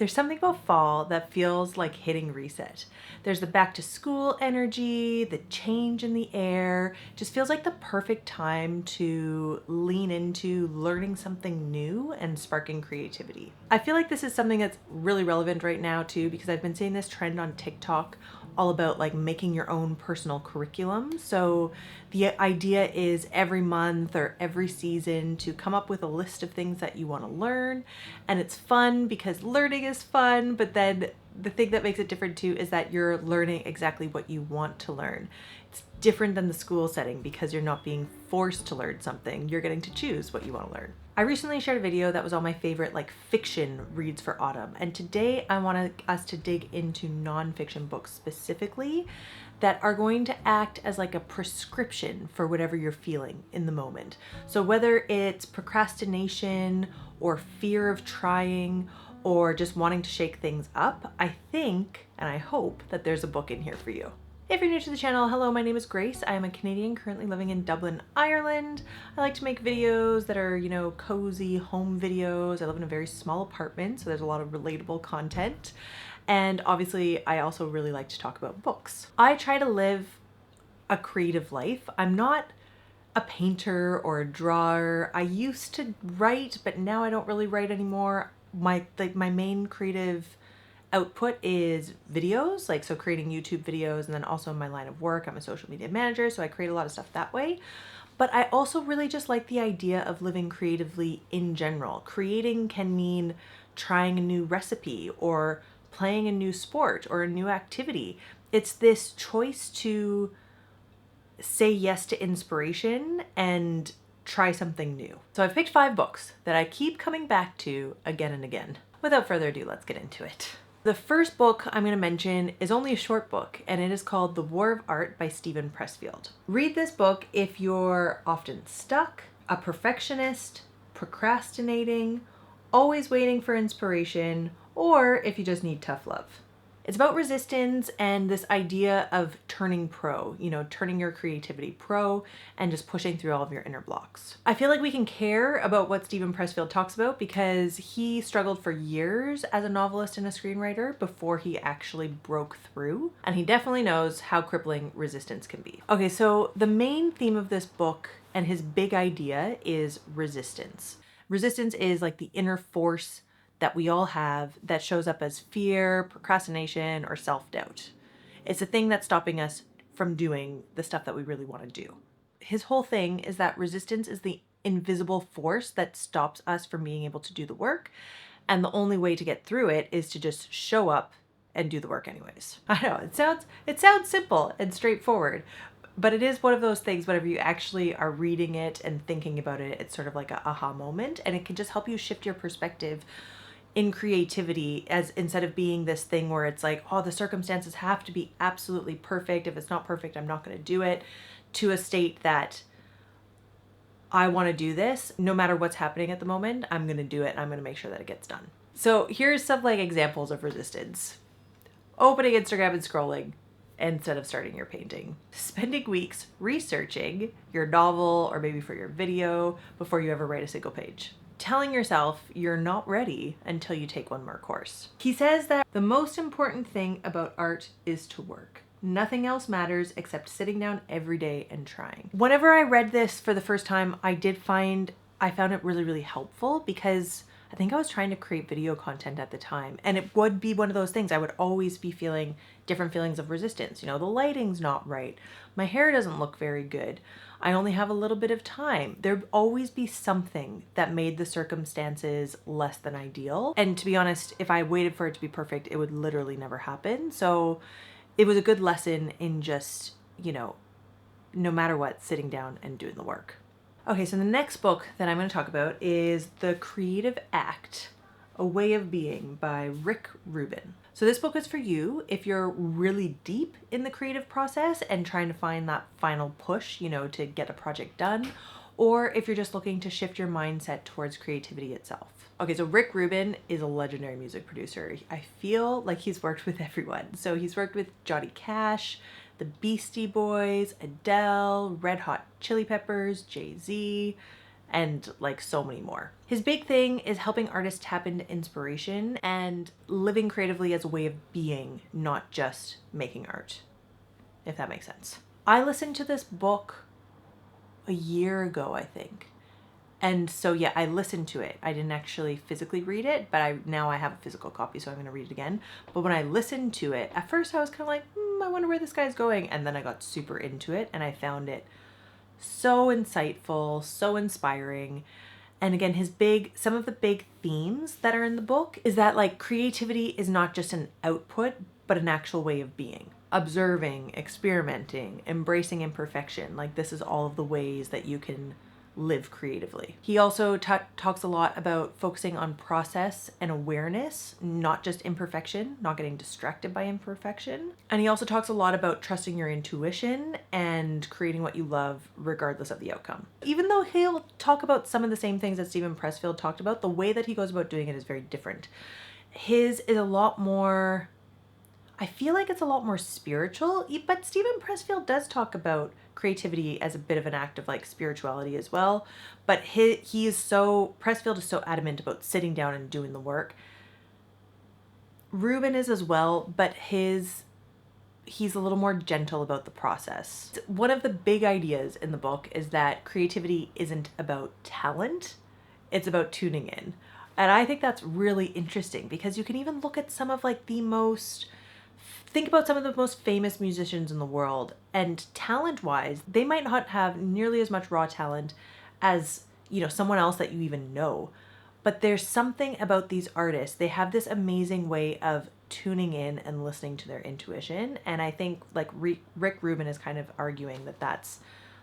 There's something about fall that feels like hitting reset. There's the back to school energy, the change in the air, just feels like the perfect time to lean into learning something new and sparking creativity. I feel like this is something that's really relevant right now too, because I've been seeing this trend on TikTok all about like making your own personal curriculum. So the idea is every month or every season to come up with a list of things that you want to learn. And it's fun because learning is fun, but then the thing that makes it different too is that you're learning exactly what you want to learn. It's different than the school setting because you're not being forced to learn something. You're getting to choose what you want to learn. I recently shared a video that was all my favorite like fiction reads for autumn, and today I want us to dig into nonfiction books specifically that are going to act as like a prescription for whatever you're feeling in the moment. So whether it's procrastination or fear of trying or just wanting to shake things up, I think and I hope that there's a book in here for you. If you're new to the channel, hello, my name is Grace. I am a Canadian currently living in Dublin, Ireland. I like to make videos that are, cozy home videos. I live in a very small apartment, so there's a lot of relatable content. And obviously, I also really like to talk about books. I try to live a creative life. I'm not a painter or a drawer. I used to write, but now I don't really write anymore. My main creative output is videos, so creating YouTube videos, and then also my line of work, I'm a social media manager, so I create a lot of stuff that way. But I also really just like the idea of living creatively in general. Creating can mean trying a new recipe or playing a new sport or a new activity. It's this choice to say yes to inspiration and try something new. So I've picked 5 books that I keep coming back to again and again. Without further ado, let's get into it. The first book I'm going to mention is only a short book, and it is called The War of Art by Steven Pressfield. Read this book if you're often stuck, a perfectionist, procrastinating, always waiting for inspiration, or if you just need tough love. It's about resistance and this idea of turning pro, turning your creativity pro and just pushing through all of your inner blocks. I feel like we can care about what Steven Pressfield talks about because he struggled for years as a novelist and a screenwriter before he actually broke through. And he definitely knows how crippling resistance can be. Okay, so the main theme of this book and his big idea is resistance. Resistance is like the inner force that we all have that shows up as fear, procrastination, or self-doubt. It's the thing that's stopping us from doing the stuff that we really want to do. His whole thing is that resistance is the invisible force that stops us from being able to do the work, and the only way to get through it is to just show up and do the work anyways. I know, it sounds simple and straightforward, but it is one of those things, whenever you actually are reading it and thinking about it, it's sort of like a aha moment, and it can just help you shift your perspective in creativity, as instead of being this thing where it's like, oh, the circumstances have to be absolutely perfect. If it's not perfect, I'm not going to do it, to a state that I want to do this. No matter what's happening at the moment, I'm going to do it and I'm going to make sure that it gets done. So here's some examples of resistance. Opening Instagram and scrolling instead of starting your painting. Spending weeks researching your novel or maybe for your video before you ever write a single page. Telling yourself you're not ready until you take one more course. He says that the most important thing about art is to work. Nothing else matters except sitting down every day and trying. Whenever I read this for the first time, I found it really, really helpful because I think I was trying to create video content at the time, and it would be one of those things. I would always be feeling different feelings of resistance. The lighting's not right. My hair doesn't look very good. I only have a little bit of time. There'd always be something that made the circumstances less than ideal. And to be honest, if I waited for it to be perfect, it would literally never happen. So it was a good lesson in just, no matter what, sitting down and doing the work. Okay, so the next book that I'm going to talk about is The Creative Act, A Way of Being by Rick Rubin. So this book is for you if you're really deep in the creative process and trying to find that final push, to get a project done, or if you're just looking to shift your mindset towards creativity itself. Okay, so Rick Rubin is a legendary music producer. I feel like he's worked with everyone. So he's worked with Johnny Cash, the Beastie Boys, Adele, Red Hot Chili Peppers, Jay-Z, and like so many more. His big thing is helping artists tap into inspiration and living creatively as a way of being, not just making art, if that makes sense. I listened to this book a year ago, I think. And so yeah, I listened to it. I didn't actually physically read it, but now I have a physical copy, so I'm going to read it again. But when I listened to it, at first I was kind of like, I wonder where this guy's going. And then I got super into it and I found it so insightful, so inspiring. And again, some of the big themes that are in the book is that like creativity is not just an output, but an actual way of being. Observing, experimenting, embracing imperfection. Like this is all of the ways that you can live creatively. He also talks a lot about focusing on process and awareness, not just imperfection, not getting distracted by imperfection. And he also talks a lot about trusting your intuition and creating what you love regardless of the outcome. Even though he'll talk about some of the same things that Steven Pressfield talked about, the way that he goes about doing it is very different. His is a lot more, I feel like it's a lot more spiritual, but Steven Pressfield does talk about creativity as a bit of an act of like spirituality as well. But Pressfield is so adamant about sitting down and doing the work. Rubin is as well, but he's a little more gentle about the process. One of the big ideas in the book is that creativity isn't about talent, it's about tuning in. And I think that's really interesting because you can even look at some of like think about some of the most famous musicians in the world, and talent-wise, they might not have nearly as much raw talent as, someone else that you even know. But there's something about these artists. They have this amazing way of tuning in and listening to their intuition. And I think like Rick Rubin is kind of arguing that that's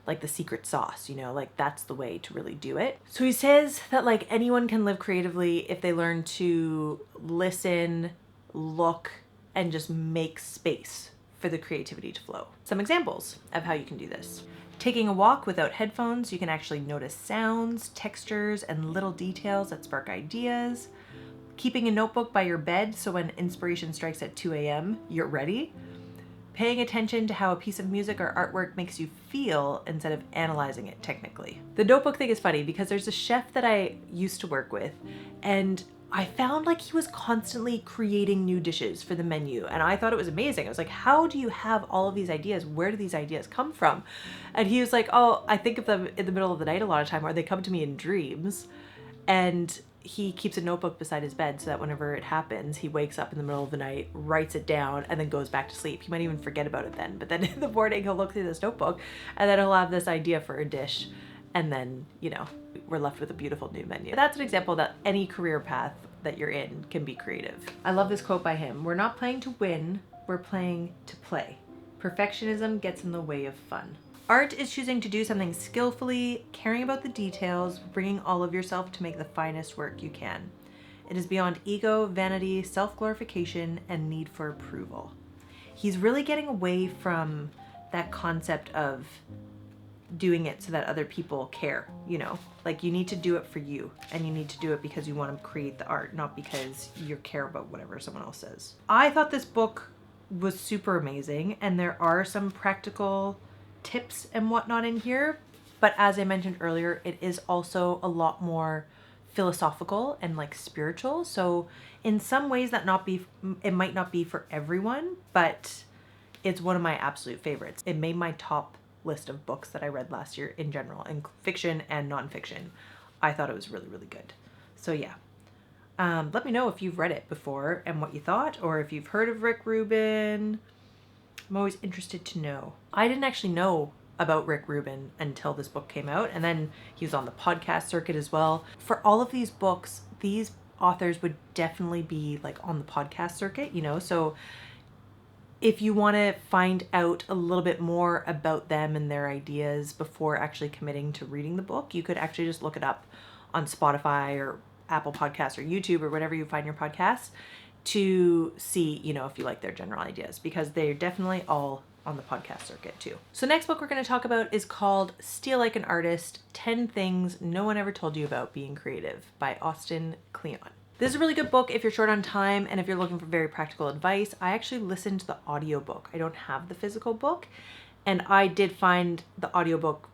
like the secret sauce, like that's the way to really do it. So he says that like anyone can live creatively if they learn to listen, look, and just make space for the creativity to flow. Some examples of how you can do this. Taking a walk without headphones, you can actually notice sounds, textures, and little details that spark ideas. Keeping a notebook by your bed so when inspiration strikes at 2 a.m., you're ready. Paying attention to how a piece of music or artwork makes you feel instead of analyzing it technically. The notebook thing is funny because there's a chef that I used to work with, and I found like he was constantly creating new dishes for the menu, and I thought it was amazing. I was like, how do you have all of these ideas? Where do these ideas come from? And he was like, oh, I think of them in the middle of the night a lot of time, or they come to me in dreams. And he keeps a notebook beside his bed so that whenever it happens, he wakes up in the middle of the night, writes it down, and then goes back to sleep. He might even forget about it then, but then in the morning he'll look through this notebook and then he'll have this idea for a dish. And then, we're left with a beautiful new menu. That's an example that any career path that you're in can be creative. I love this quote by him. We're not playing to win, we're playing to play. Perfectionism gets in the way of fun. Art is choosing to do something skillfully, caring about the details, bringing all of yourself to make the finest work you can. It is beyond ego, vanity, self-glorification, and need for approval. He's really getting away from that concept of doing it so that other people care, like you need to do it for you, and you need to do it because you want to create the art, not because you care about whatever someone else says. I thought this book was super amazing, and there are some practical tips and whatnot in here, but as I mentioned earlier, it is also a lot more philosophical and like spiritual. So in some ways it might not be for everyone, but it's one of my absolute favorites. It made my top list of books that I read last year in general, in fiction and nonfiction. I thought it was really, really good. So yeah, let me know if you've read it before and what you thought, or if you've heard of Rick Rubin. I'm always interested to know. I didn't actually know about Rick Rubin until this book came out, and then he was on the podcast circuit as well. For all of these books, these authors would definitely be like on the podcast circuit, so if you want to find out a little bit more about them and their ideas before actually committing to reading the book, you could actually just look it up on Spotify or Apple Podcasts or YouTube or whatever you find your podcasts to see, if you like their general ideas, because they're definitely all on the podcast circuit too. So next book we're going to talk about is called Steal Like an Artist, 10 Things No One Ever Told You About Being Creative by Austin Kleon. This is a really good book if you're short on time and if you're looking for very practical advice. I actually listened to the audiobook. I don't have the physical book, and I did find the audiobook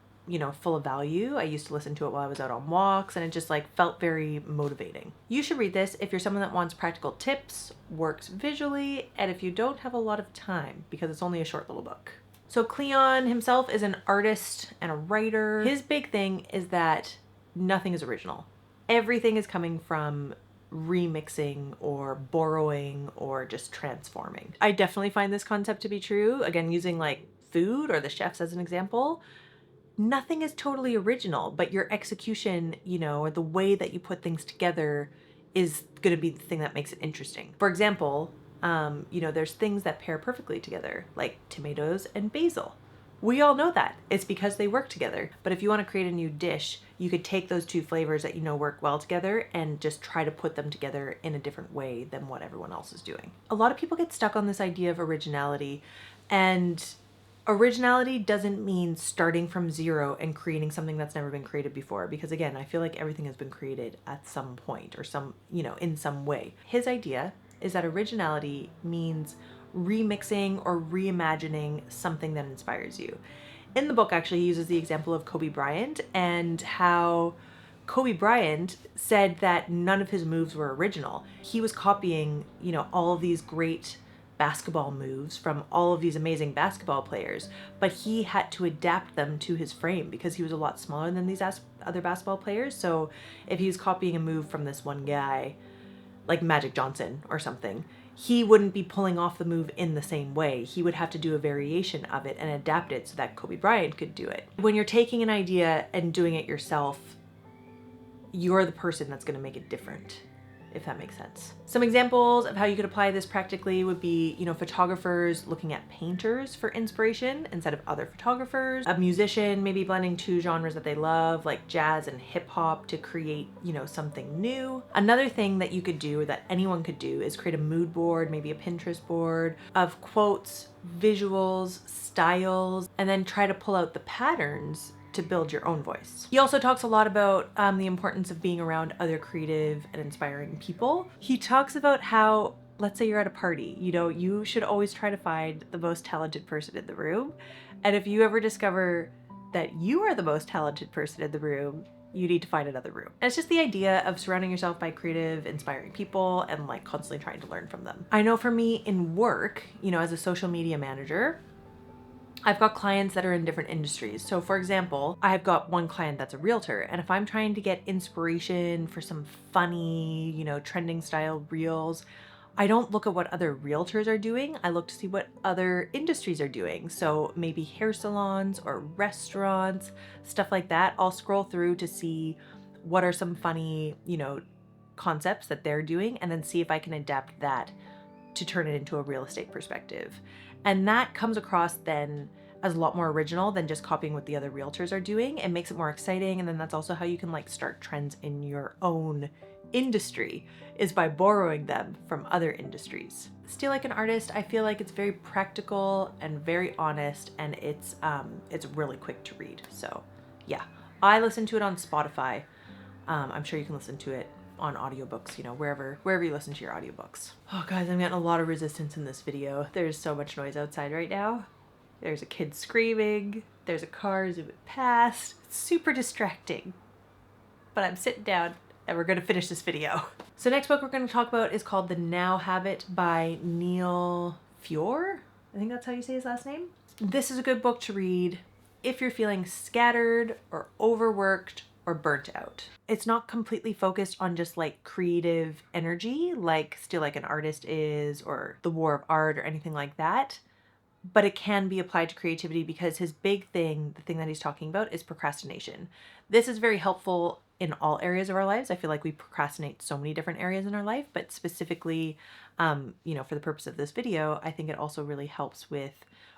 full of value. I used to listen to it while I was out on walks, and it just like felt very motivating. You should read this if you're someone that wants practical tips, works visually, and if you don't have a lot of time, because it's only a short little book. So Kleon himself is an artist and a writer. His big thing is that nothing is original. Everything is coming from remixing or borrowing or just transforming. I definitely find this concept to be true. Again, using like food or the chefs as an example, nothing is totally original, but your execution, or the way that you put things together is going to be the thing that makes it interesting. For example, there's things that pair perfectly together, like tomatoes and basil. We all know that. It's because they work together. But if you want to create a new dish, you could take those two flavors that work well together and just try to put them together in a different way than what everyone else is doing. A lot of people get stuck on this idea of originality, and originality doesn't mean starting from zero and creating something that's never been created before, because again, I feel like everything has been created at some point or in some way. His idea is that originality means remixing or reimagining something that inspires you. In the book, actually, he uses the example of Kobe Bryant and how Kobe Bryant said that none of his moves were original. He was copying, all of these great basketball moves from all of these amazing basketball players, but he had to adapt them to his frame because he was a lot smaller than these other basketball players. So if he was copying a move from this one guy, like Magic Johnson or something, he wouldn't be pulling off the move in the same way. He would have to do a variation of it and adapt it so that Kobe Bryant could do it. When you're taking an idea and doing it yourself, you're the person that's going to make it different, if that makes sense. Some examples of how you could apply this practically would be, photographers looking at painters for inspiration instead of other photographers. A musician maybe blending two genres that they love, like jazz and hip hop, to create, something new. Another thing that you could do, or that anyone could do, is create a mood board, maybe a Pinterest board of quotes, visuals, styles, and then try to pull out the patterns to build your own voice. He also talks a lot about the importance of being around other creative and inspiring people. He talks about how, let's say you're at a party, you should always try to find the most talented person in the room. And if you ever discover that you are the most talented person in the room, you need to find another room. And it's just the idea of surrounding yourself by creative, inspiring people and like constantly trying to learn from them. I know for me in work, as a social media manager, I've got clients that are in different industries. So for example, I've got one client that's a realtor, and if I'm trying to get inspiration for some funny, trending style reels, I don't look at what other realtors are doing. I look to see what other industries are doing. So maybe hair salons or restaurants, stuff like that. I'll scroll through to see what are some funny, concepts that they're doing, and then see if I can adapt that to turn it into a real estate perspective. And that comes across then as a lot more original than just copying what the other realtors are doing. It makes it more exciting. And then that's also how you can like start trends in your own industry, is by borrowing them from other industries. Steal Like an Artist, I feel like it's very practical and very honest, and it's really quick to read. So yeah, I listen to it on Spotify. I'm sure you can listen to it on audiobooks, wherever you listen to your audiobooks. Oh guys, I'm getting a lot of resistance in this video. There's so much noise outside right now. There's a kid screaming. There's a car zooming past. It's super distracting. But I'm sitting down and we're gonna finish this video. So next book we're gonna talk about is called The Now Habit by Neil Fiore. I think that's how you say his last name. This is a good book to read if you're feeling scattered or overworked or burnt out. It's not completely focused on just like creative energy like Steal Like an Artist is, or The War of Art, or anything like that, but it can be applied to creativity because his big thing, the thing that he's talking about, is procrastination. This is very helpful in all areas of our lives. I feel like we procrastinate so many different areas in our life, but specifically, for the purpose of this video, I think it also really helps with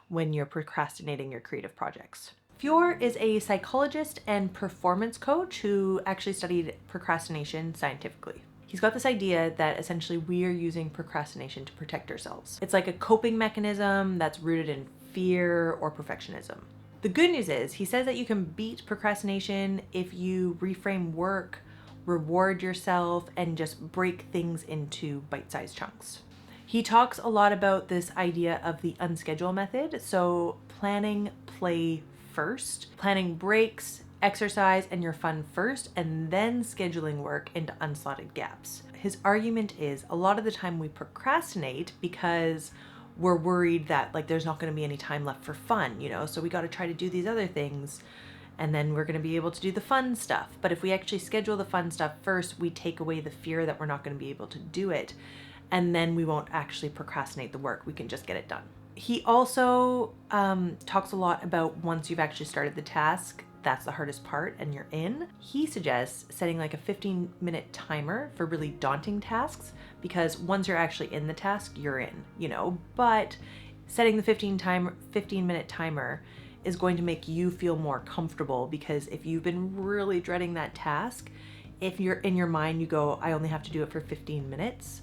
when you're procrastinating your creative projects. Fiore is a psychologist and performance coach who actually studied procrastination scientifically. He's got this idea that essentially we are using procrastination to protect ourselves. It's like a coping mechanism that's rooted in fear or perfectionism. The good news is he says that you can beat procrastination if you reframe work, reward yourself, and just break things into bite-sized chunks. He talks a lot about this idea of the Unschedule method. So planning, play, first, planning breaks, exercise, and your fun first, and then scheduling work into unslotted gaps. His argument is a lot of the time we procrastinate because we're worried that like there's not going to be any time left for fun, you know, so we got to try to do these other things and then we're going to be able to do the fun stuff. But if we actually schedule the fun stuff first, we take away the fear that we're not going to be able to do it, and then we won't actually procrastinate the work. We can just get it done. He also talks a lot about once you've actually started the task, that's the hardest part and you're in. He suggests setting like a 15-minute timer for really daunting tasks, because once you're actually in the task, you're in, you know, but setting the 15-minute timer is going to make you feel more comfortable, because if you've been really dreading that task, if you're in your mind, you go, I only have to do it for 15 minutes,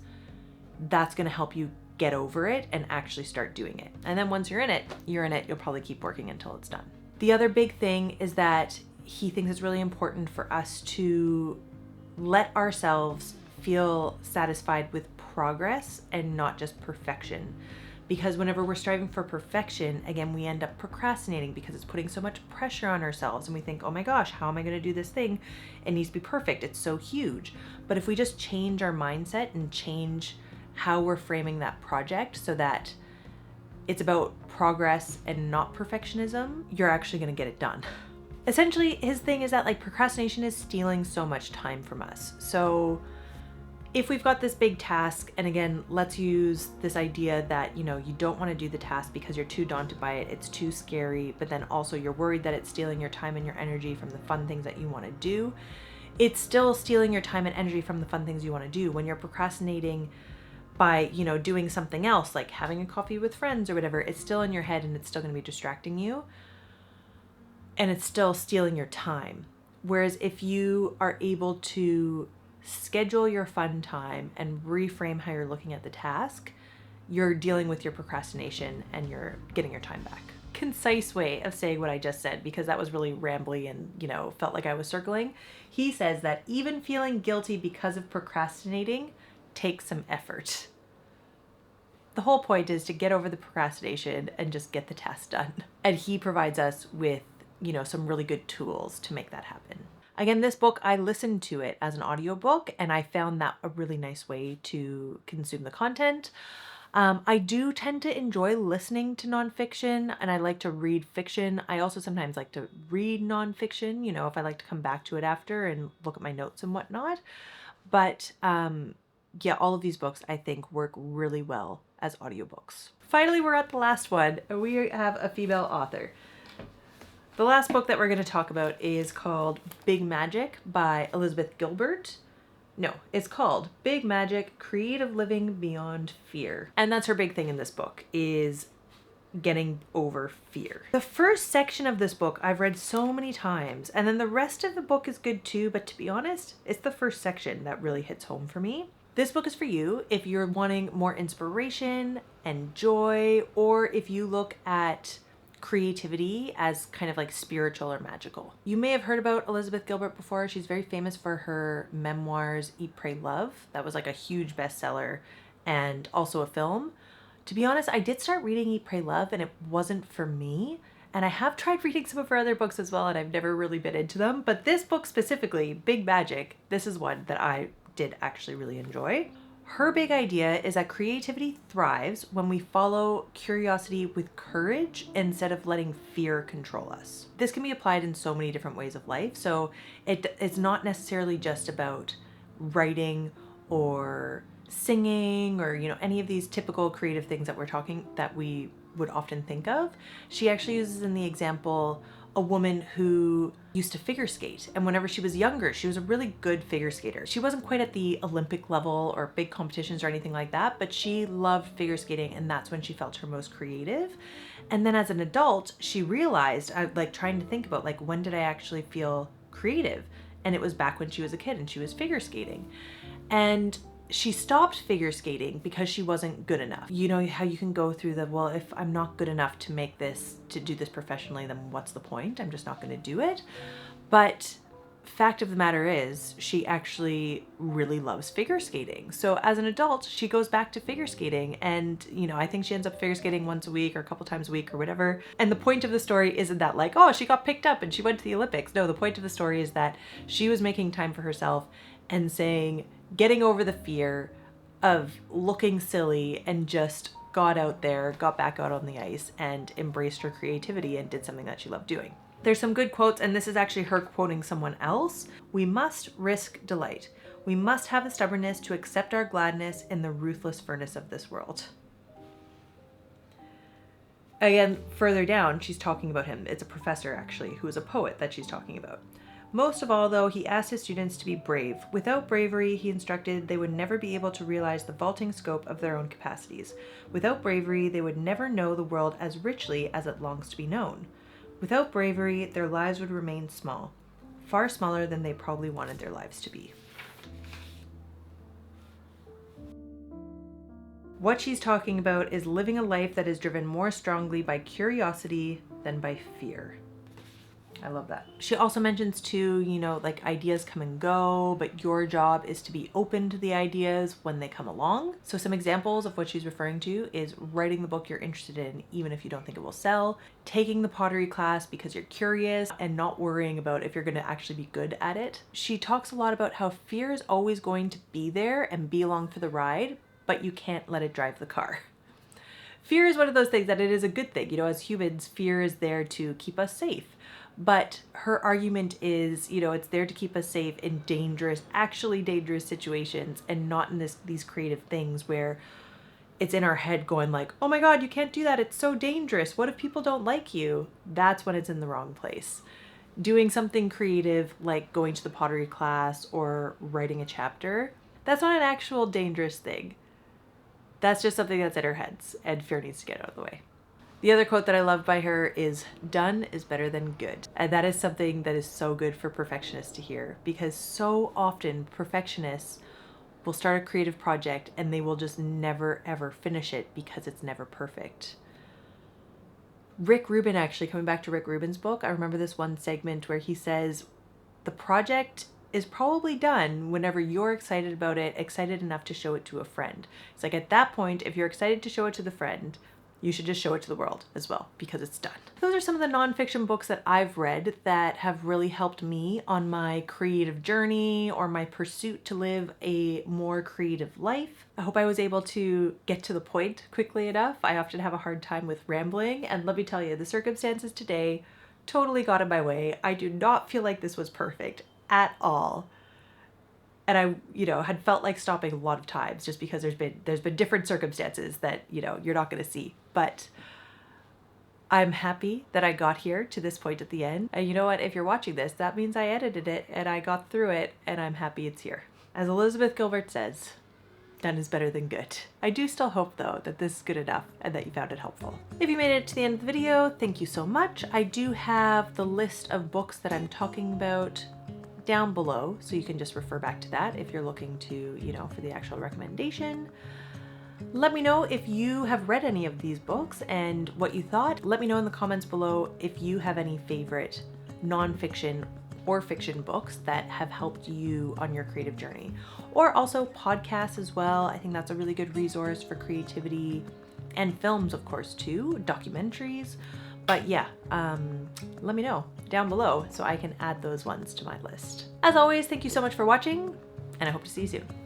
that's going to help you get over it and actually start doing it. And then once you're in it, you'll probably keep working until it's done. The other big thing is that he thinks it's really important for us to let ourselves feel satisfied with progress and not just perfection. Because whenever we're striving for perfection, again, we end up procrastinating because it's putting so much pressure on ourselves and we think, oh my gosh, how am I going to do this thing? It needs to be perfect. It's so huge. But if we just change our mindset and change how we're framing that project so that it's about progress and not perfectionism, you're actually going to get it done. Essentially, his thing is that like procrastination is stealing so much time from us. So if we've got this big task, and again, let's use this idea that, you know, you don't want to do the task because you're too daunted by it, it's too scary, but then also you're worried that it's stealing your time and your energy from the fun things that you want to do. It's still stealing your time and energy from the fun things you want to do. When you're procrastinating by, you know, doing something else, like having a coffee with friends or whatever, it's still in your head and it's still going to be distracting you. And it's still stealing your time. Whereas if you are able to schedule your fun time and reframe how you're looking at the task, you're dealing with your procrastination and you're getting your time back. Concise way of saying what I just said, because that was really rambly and, you know, felt like I was circling. He says that even feeling guilty because of procrastinating takes some effort. The whole point is to get over the procrastination and just get the task done. And he provides us with, you know, some really good tools to make that happen. Again, this book, I listened to it as an audiobook and I found that a really nice way to consume the content. I do tend to enjoy listening to nonfiction and I like to read fiction. I also sometimes like to read nonfiction, you know, if I like to come back to it after and look at my notes and whatnot. But yeah, all of these books I think work really well as audiobooks. Finally, we're at the last one. We have a female author. The last book that we're going to talk about is called Big Magic by Elizabeth Gilbert. No, it's called Big Magic: Creative Living Beyond Fear. And that's her big thing in this book, is getting over fear. The first section of this book I've read so many times, and then the rest of the book is good too, but to be honest, it's the first section that really hits home for me. This book is for you if you're wanting more inspiration and joy, or if you look at creativity as kind of like spiritual or magical. You may have heard about Elizabeth Gilbert before. She's very famous for her memoirs, Eat, Pray, Love. That was like a huge bestseller and also a film. To be honest, I did start reading Eat, Pray, Love and it wasn't for me. And I have tried reading some of her other books as well and I've never really been into them. But this book specifically, Big Magic, this is one that I did actually really enjoy. Her big idea is that creativity thrives when we follow curiosity with courage instead of letting fear control us. This can be applied in so many different ways of life. So it's not necessarily just about writing or singing or, you know, any of these typical creative things that we would often think of. She actually uses in the example a woman who used to figure skate, and whenever she was younger, she was a really good figure skater. She wasn't quite at the Olympic level or big competitions or anything like that, but she loved figure skating, and that's when she felt her most creative. And then as an adult, she realized, like trying to think about like, when did I actually feel creative? And it was back when she was a kid and she was figure skating. And she stopped figure skating because she wasn't good enough. You know how you can go through the, well, if I'm not good enough to do this professionally, then what's the point? I'm just not going to do it. But fact of the matter is, she actually really loves figure skating. So as an adult, she goes back to figure skating, and I think she ends up figure skating once a week or a couple times a week or whatever. And the point of the story isn't that like, oh, she got picked up and she went to the Olympics. No, the point of the story is that she was making time for herself and getting over the fear of looking silly, and just got out there, got back out on the ice and embraced her creativity and did something that she loved doing. There's some good quotes, and this is actually her quoting someone else. "We must risk delight. We must have the stubbornness to accept our gladness in the ruthless furnace of this world." Again, further down, she's talking about him. It's a professor, actually, who is a poet that she's talking about. "Most of all, though, he asked his students to be brave. Without bravery, he instructed, they would never be able to realize the vaulting scope of their own capacities. Without bravery, they would never know the world as richly as it longs to be known. Without bravery, their lives would remain small, far smaller than they probably wanted their lives to be." What she's talking about is living a life that is driven more strongly by curiosity than by fear. I love that. She also mentions too, like ideas come and go, but your job is to be open to the ideas when they come along. So some examples of what she's referring to is writing the book you're interested in, even if you don't think it will sell, taking the pottery class because you're curious, and not worrying about if you're going to actually be good at it. She talks a lot about how fear is always going to be there and be along for the ride, but you can't let it drive the car. Fear is one of those things that it is a good thing. As humans, fear is there to keep us safe. But her argument is, it's there to keep us safe in actually dangerous situations, and not in these creative things where it's in our head going like, oh my God, you can't do that. It's so dangerous. What if people don't like you? That's when it's in the wrong place. Doing something creative like going to the pottery class or writing a chapter, that's not an actual dangerous thing. That's just something that's in our heads, and fear needs to get out of the way. The other quote that I love by her is, "Done is better than good." And that is something that is so good for perfectionists to hear, because so often perfectionists will start a creative project and they will just never ever finish it because it's never perfect. Rick Rubin, actually, coming back to Rick Rubin's book, I remember this one segment where he says, the project is probably done whenever you're excited about it, excited enough to show it to a friend. It's like, at that point, if you're excited to show it to the friend, you should just show it to the world as well, because it's done. Those are some of the nonfiction books that I've read that have really helped me on my creative journey or my pursuit to live a more creative life. I hope I was able to get to the point quickly enough. I often have a hard time with rambling, and let me tell you, the circumstances today totally got in my way. I do not feel like this was perfect at all. And I, had felt like stopping a lot of times just because there's been different circumstances that, you're not going to see. But I'm happy that I got here to this point at the end. And you know what? If you're watching this, that means I edited it and I got through it, and I'm happy it's here. As Elizabeth Gilbert says, done is better than good. I do still hope, though, that this is good enough and that you found it helpful. If you made it to the end of the video, thank you so much. I do have the list of books that I'm talking about down below, so you can just refer back to that if you're looking to, for the actual recommendation. Let me know if you have read any of these books and what you thought. Let me know in the comments below if you have any favorite nonfiction or fiction books that have helped you on your creative journey. Or also podcasts as well. I think that's a really good resource for creativity, and films, of course, too, documentaries. But yeah, let me know down below so I can add those ones to my list. As always, thank you so much for watching, and I hope to see you soon.